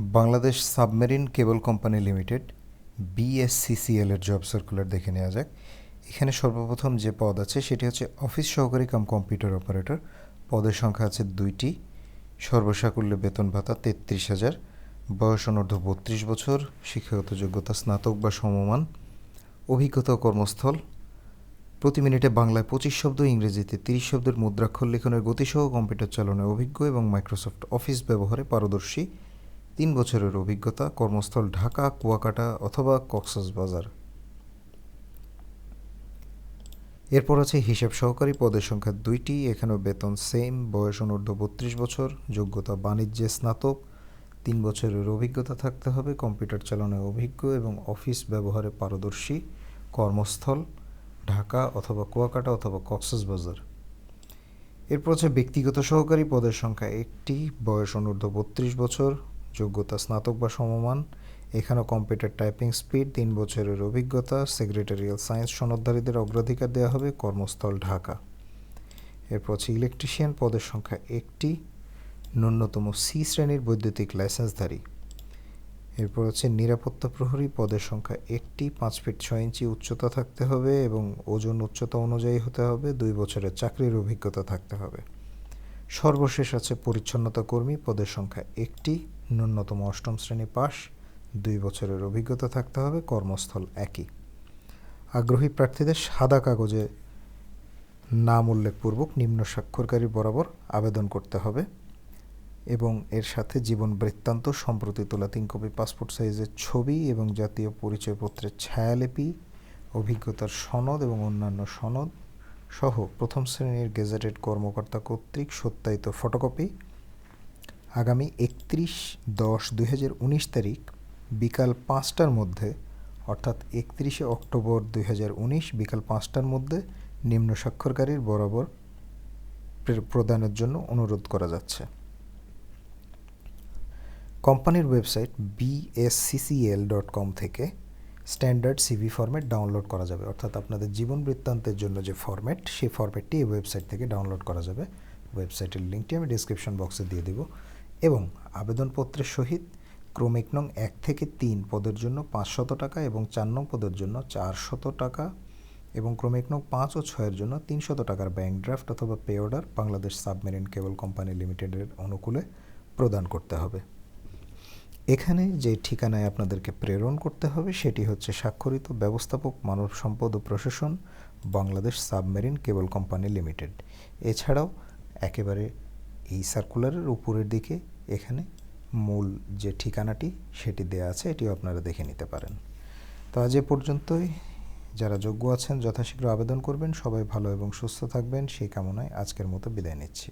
Bangladesh submarine cable company limited BSCCL এর job circular দেখে নেওয়া যাক। এখানে সর্বপ্রথম যে পদ আছে সেটি হচ্ছে অফিস সহকারী কাম কম্পিউটার অপারেটর। পদের সংখ্যা আছে ২টি। সর্বসাকুল্যে বেতন ভাতা ৩৩,০০০। বয়স অনূর্ধ্ব ৩২ বছর। শিক্ষাগত যোগ্যতা স্নাতক বা সমমান। অভিজ্ঞতা ও কর্মস্থল প্রতি মিনিটে বাংলায় ২৫ শব্দ, ইংরেজিতে ৩০ শব্দের মুদ্রাক্ষর লিখনের গতিসহ কম্পিউটার চালনায় অভিজ্ঞ এবং মাইক্রোসফট অফিস ব্যবহারে পারদর্শী। ৩ বছরের অভিজ্ঞতা। কর্মস্থল ঢাকা, কুয়াকাটা অথবা কক্সবাজার। এরপর আছে হিসাব সহকারী। পদের সংখ্যা ২টি। এখানেও বেতন সেম। বয়স অনূর্ধ্ব ৩২ বছর। যোগ্যতা বাণিজ্যে স্নাতক। ৩ বছরের অভিজ্ঞতা থাকতে হবে। কম্পিউটার চালনায় অভিজ্ঞ এবং অফিস ব্যবহারে পারদর্শী। কর্মস্থল ঢাকা অথবা কুয়াকাটা অথবা কক্সবাজার। এরপর আছে ব্যক্তিগত সহকারী। পদের সংখ্যা ১টি। বয়স অনূর্ধ্ব ৩২ বছর। যোগ্যতা স্নাতক বা সমমান। এখানেও কম্পিউটার টাইপিং স্পিড। ৩ বছরের অভিজ্ঞতা। সেক্রেটারিয়াল সায়েন্স সনদধারীদের অগ্রাধিকার দেওয়া হবে। কর্মস্থল ঢাকা। এরপর আছে ইলেকট্রিশিয়ান। পদের সংখ্যা ১টি। ন্যূনতম সি শ্রেণীর বৈদ্যুতিক লাইসেন্সধারী। এরপর হচ্ছে নিরাপত্তা প্রহরী। পদের সংখ্যা 1টি। 5 ফিট 6 ইঞ্চি উচ্চতা থাকতে হবে এবং ওজন উচ্চতা অনুযায়ী হতে হবে। 2 বছরের চাকরির অভিজ্ঞতা থাকতে হবে। সর্বশেষ আছে পরিচ্ছন্নতা কর্মী। পদের সংখ্যা 1টি। ন্যূনতম 8ম শ্রেণী পাস। 2 বছরের অভিজ্ঞতা থাকতে হবে। কর্মস্থল একই। আগ্রহী প্রার্থীদের সাদা কাগজে নাম উল্লেখপূর্বক নিম্ন স্বাক্ষরকারী বরাবর আবেদন করতে হবে এবং এর সাথে জীবন বৃত্তান্ত, সম্প্রতি তোলা 3 কপি পাসপোর্ট সাইজের ছবি এবং জাতীয় পরিচয়পত্রের ছায়ালিপি, অভিজ্ঞতার সনদ এবং অন্যান্য সনদ সহ প্রথম শ্রেণীর গেজেটেড কর্মকর্তা কর্তৃক সত্যায়িত ফটোকপি আগামী 31/10/2019 তারিখ বিকাল 5টার মধ্যে, অর্থাৎ 31শে অক্টোবর 2019 বিকাল 5টার মধ্যে নিম্ন স্বাক্ষরকারীর বরাবর প্রদানের জন্য অনুরোধ করা যাচ্ছে। কোম্পানির ওয়েবসাইট bsccl.com থেকে স্ট্যান্ডার্ড সিভি ফরম্যাট ডাউনলোড করা যাবে, অর্থাৎ আপনাদের জীবন বৃত্তান্তের জন্য যে ফরম্যাট, সেই ফরম্যাটটি এই ওয়েবসাইট থেকে ডাউনলোড করা যাবে। ওয়েবসাইটের লিঙ্কটি আমি ডিসক্রিপশন বক্সে দিয়ে দেব। এবং আবেদনপত্রের সহিত ক্রমিক নং 1 থেকে 3 পদের জন্য 500 টাকা এবং 4 নং পদের জন্য 400 টাকা এবং ক্রমিক নং 5 ও 6 এর জন্য 300 টাকার ব্যাংক ড্রাফট অথবা pay order Bangladesh submarine cable company লিমিটেডের অনুকূলে প্রদান করতে হবে। এখানে যে ঠিকানায় আপনাদেরকে প্রেরণ করতে হবে সেটি হচ্ছে স্বাক্ষরিত ব্যবস্থাপক, মানব সম্পদ ও প্রশাসন, Bangladesh submarine cable company limited. এছাড়াও একেবারে এই সার্কুলারের উপরের দিকে এখানে মূল যে ঠিকানাটি সেটি দেয়া আছে, এটিও আপনারা দেখে নিতে পারেন। তো আজ এ পর্যন্তই। যারা যোগ্য আছেন যথাশীঘ্র আবেদন করবেন। সবাই ভালো এবং সুস্থ থাকবেন সেই কামনায় আজকের মতো বিদায় নিচ্ছি।